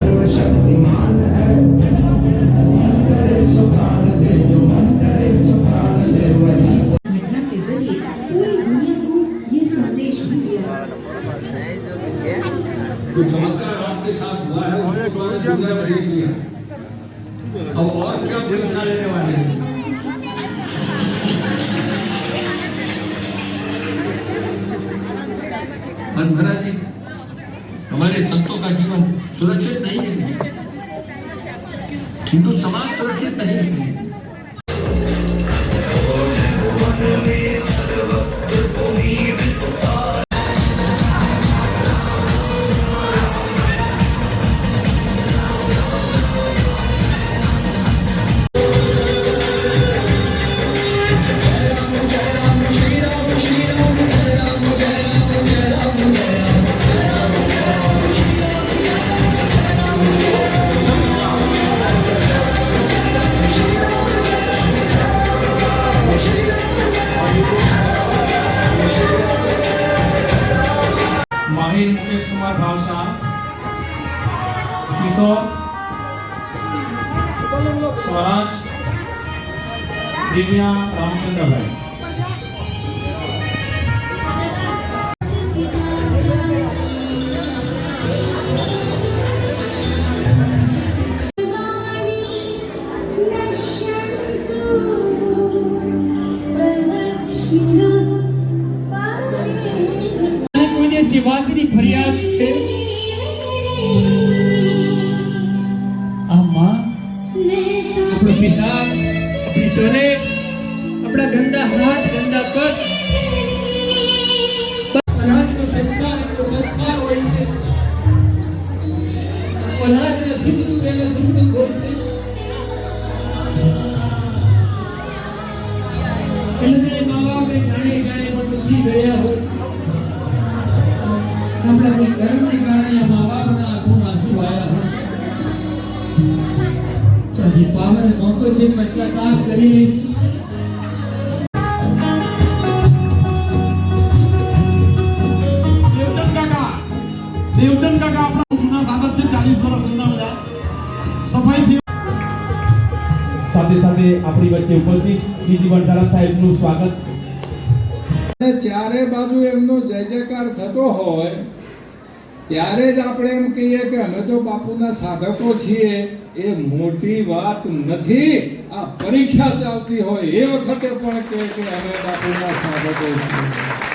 शक्तिमान है करे सुखान दे जो मन करे सुखान ले वही घटना के जरिए पूरी दुनिया को ये संदेश भी दिया। जो चमत्कार आपके साथ हुआ है उसको तो दुनिया में देख लिया, अब और क्या परीक्षा लेने वाले हैं। महाराज जी, हमारे संतों का जीवन सुरक्षित नहीं है, हिंदू समाज सुरक्षित नहीं है। माहिर मुकेश कुमार भावसा, किशोर स्वराज, दिव्या रामचंद्र भाई। સેવાની ફરિયાદ છે આ માં આપણો પેશાબ, આપણી ટોયલેટ, આપણા ગંદા હાથ, ગંદા પગ, અનાજનો સંસાર હોય છે, અનાજને સુખદું તેને સુખદું હોય છે, એટલે મા બાપને જાણે જાણે પણ દુઃખી ગયા હોય, આપણા કોઈ કર્મને કારણે મા બાપના આંખોમાં આંસુ આવ્યા હોય, તો હજી પાવને મોકો છે પશ્ચાતાપ કરી લઈશું. દેવચંદ કાકા આપણા જૂના સાધક છે, 40 વર્ષ જૂના બધા સફાઈ સાથે સાથે આપણી વચ્ચે ઉપસ્થિત બીજી વંટાળા સાહેબનું સ્વાગત. ચારે બાજુ એમનો જય જયકાર થતો હોય ત્યારે જ આપણે એમ કહીએ કે અમે તો બાપુના સાધકો છીએ. એ મોટી વાત નથી. આ પરીક્ષા ચાલતી હોય એ વખતે પણ કે અમે બાપુના સાધકો છીએ.